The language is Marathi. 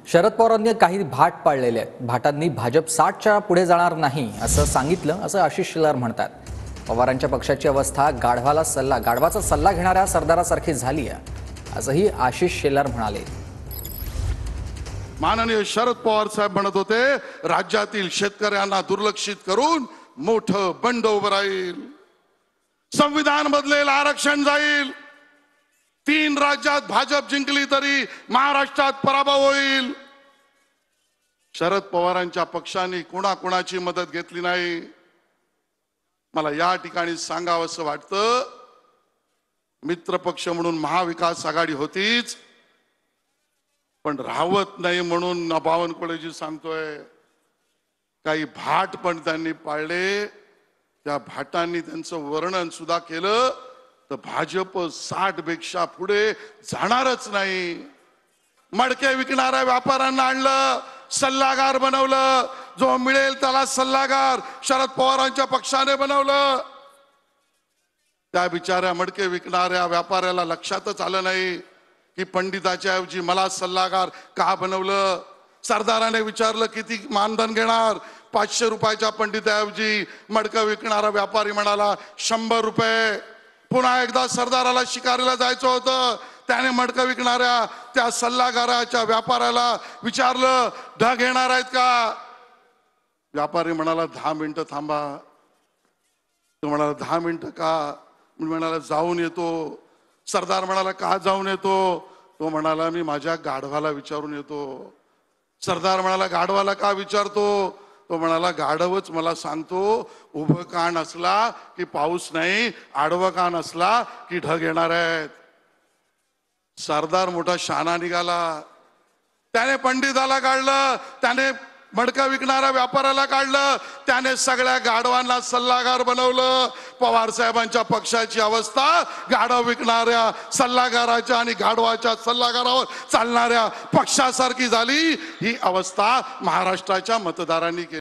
शरद पवारांनी काही भाट पाळलेले आहेत. भाटांनी भाजप 60च्या पुढे जाणार नाही असं सांगितलं, असं आशिष शेलार म्हणतात. पवारांच्या पक्षाची अवस्था गाढवाचा सल्ला घेणाऱ्या सरदारासारखी झाली आहे, असंही आशिष शेलार म्हणाले. माननीय शरद पवार साहेब म्हणत होते, राज्यातील शेतकऱ्यांना दुर्लक्षित करून मोठं बंड उभं राहील, संविधान बदलेल, आरक्षण जाईल, 3 राज्यात भाजप जिंकली तरी महाराष्ट्रात पराभव होईल. शरद पवारांच्या पक्षाने कोणाकोणाची मदत घेतली नाही. मला या ठिकाणी सांगावंसं वाटतं, मित्र पक्ष म्हणून महाविकास आघाडी होतीच, पण राहत नाही म्हणून बावनकुळेजी सांगतोय, काही भाट पण त्यांनी पाळले. त्या भाटांनी त्यांचं वर्णन सुद्धा केलं तर भाजप 60 पेक्षा पुढे जाणारच नाही. मडके विकणाऱ्या व्यापाऱ्यांना आणलं, सल्लागार बनवलं, जो मिळेल त्याला सल्लागार शरद पवारांच्या पक्षाने बनवलं. त्या बिचाऱ्या मडके विकणाऱ्या व्यापाऱ्याला लक्षातच आलं नाही की पंडिताच्या ऐवजी मला सल्लागार का बनवलं. सरदाराने विचारलं किती मानधन घेणार, 500 रुपयाच्या पंडिताऐवजी मडकं विकणारा व्यापारी म्हणाला 100 रुपये. पुन्हा एकदा सरदाराला शिकारीला जायचं होतं, त्याने मडकं विकणाऱ्या त्या सल्लागाराच्या व्यापाऱ्याला विचारलं ढग येणार आहेत का. व्यापारी म्हणाला 10 मिनिटं थांबा. तो म्हणाला 10 मिनिटं का. म्हणाला जाऊन येतो. सरदार म्हणाला का जाऊन येतो. तो म्हणाला मी माझ्या गाढवाला विचारून येतो. सरदार म्हणाला गाढवाला का विचारतो. तो म्हणाला गाढवच मला सांगतो, उभं कान असला की पाऊस नाही, आडवं कान असला की ढग येणार आहेत. सरदार मोठा शहाणा निघाला. त्याने पंडिताला काढलं, त्याने मडका विकणाऱ्या व्यापाऱ्याला काढलं, त्याने सगळ्या गाढवांना सल्लागार बनवलं. पवार साहेबांच्या पक्षाची अवस्था गाढव विकणाऱ्या सल्लागाराच्या आणि गाढवाच्या सल्लागारावर चालणाऱ्या पक्षासारखी झाली. ही अवस्था महाराष्ट्राच्या मतदारांनी केली.